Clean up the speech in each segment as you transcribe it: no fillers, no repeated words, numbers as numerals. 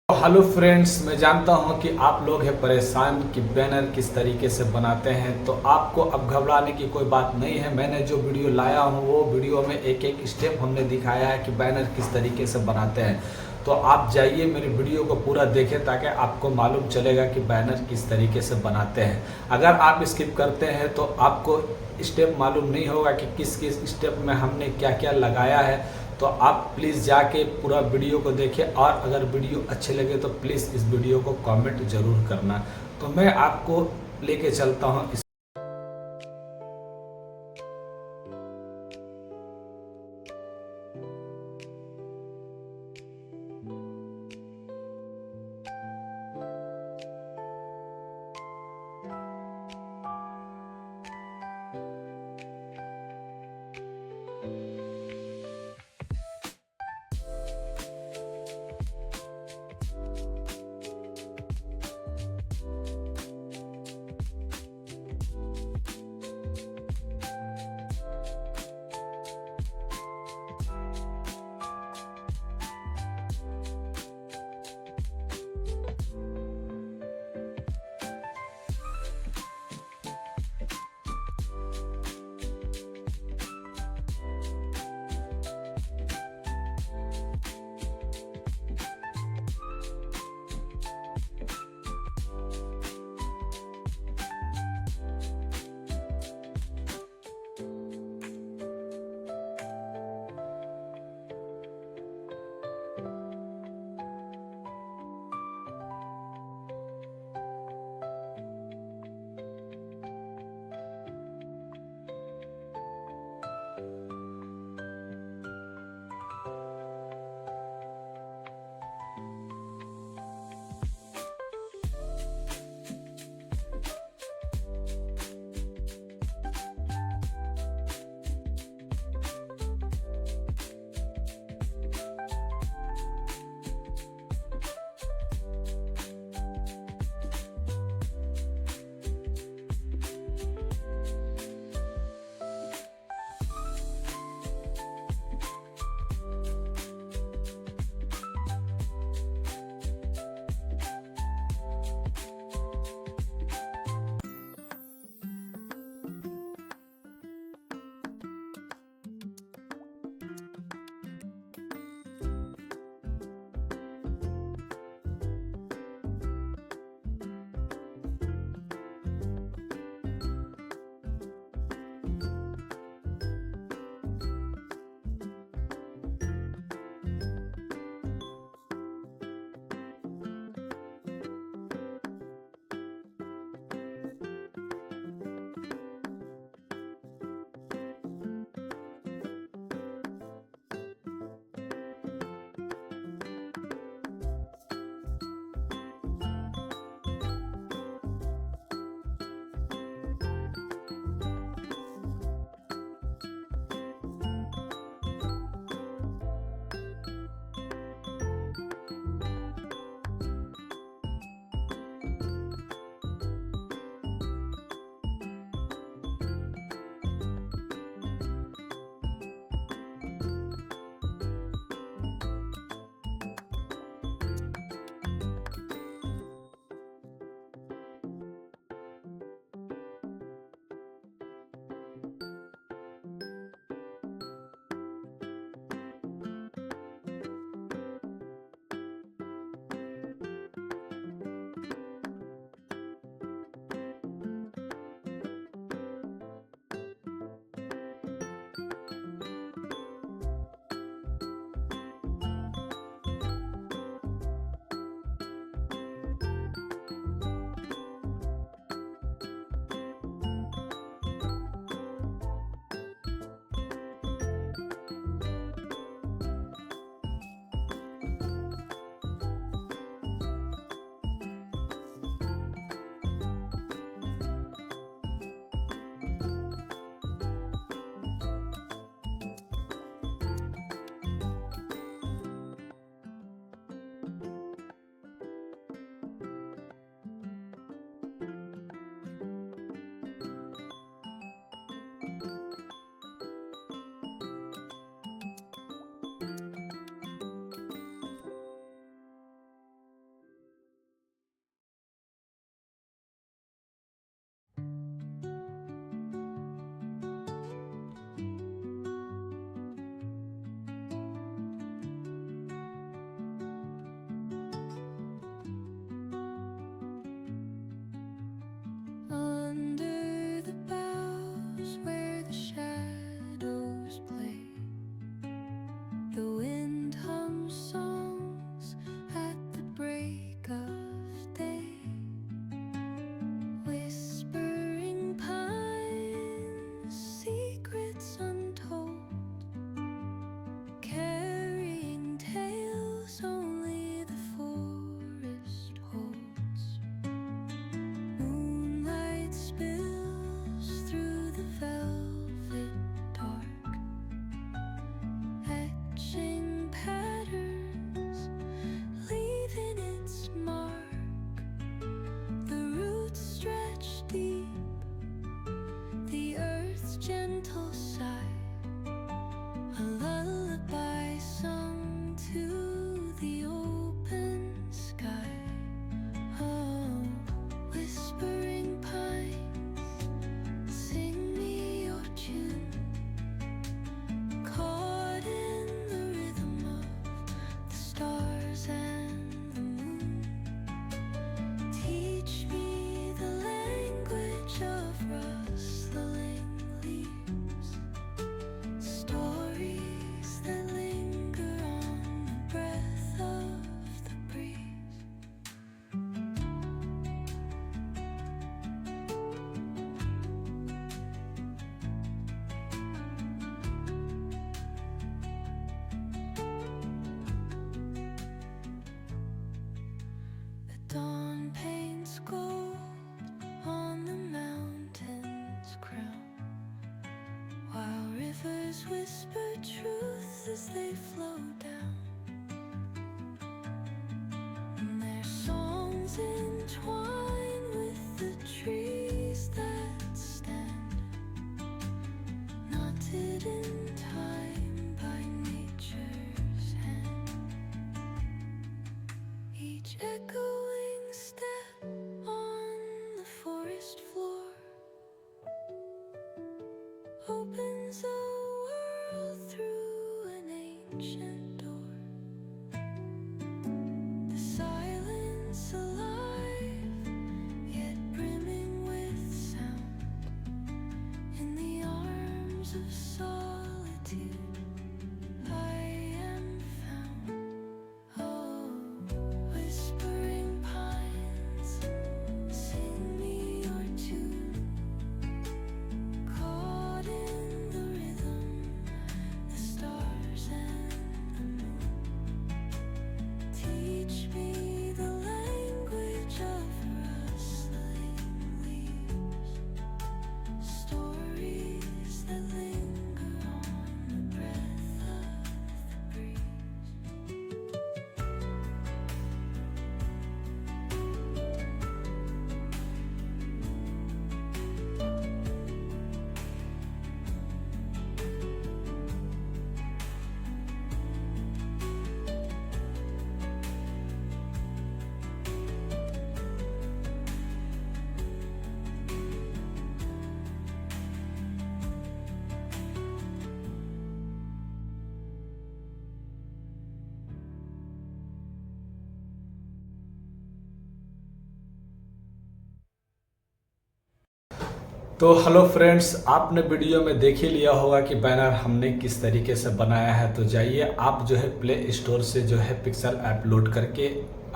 Hello friends, मैं जानता हूं कि आप लोग हैं परेशान कि बैनर किस तरीके से बनाते हैं। तो आपको अब घबराने की कोई बात नहीं है। मैंने जो वीडियो लाया हूं वो वीडियो में एक एक स्टेप हमने दिखाया है कि बैनर किस तरीके से बनाते हैं। तो आप जाइए मेरी वीडियो को पूरा देखें ताकि आपको मालूम चलेगा कि बैनर किस तरीके से बनाते हैं। अगर आप स्किप करते हैं तो आपको स्टेप मालूम नहीं होगा कि किस किस स्टेप में हमने क्या क्या लगाया है। तो आप प्लीज़ जाके पूरा वीडियो को देखें और अगर वीडियो अच्छे लगे तो प्लीज़ इस वीडियो को कमेंट ज़रूर करना। तो मैं आपको लेके चलता हूँ इस dawn paints gold on the mountain's crown, while rivers whisper truth as they flow down. And their songs entwine with the trees that stand, knotted in time by nature's hand. Each echoing step on the forest floor opens a world through an ancient door. The silence alive, yet brimming with sound. In the arms of solitude I am found. Oh, whispering pines, sing me your tune. Caught in the rhythm, the stars and the moon. Teach me the language of rustling leaves, stories that linger on the breath of the breeze. तो hello friends, आपने video में देख ही लिया होगा कि banner हमने किस तरीके से बनाया है। तो जाइए आप जो है प्ले स्टोर से जो है पिक्सल ऐप लोड करके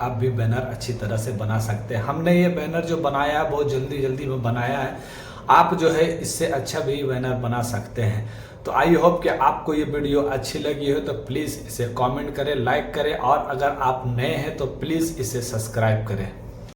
आप भी बैनर अच्छी तरह से बना सकते हैं। हमने ये बैनर जो बनाया है बहुत जल्दी में बनाया है। आप जो है इससे अच्छा भी बैनर बना सकते हैं। तो आई होप कि आपको ये वीडियो अच्छी लगी हो तो प्लीज़ इसे कमेंट करें, लाइक करें और अगर आप नए हैं तो प्लीज़ इसे सब्सक्राइब करें।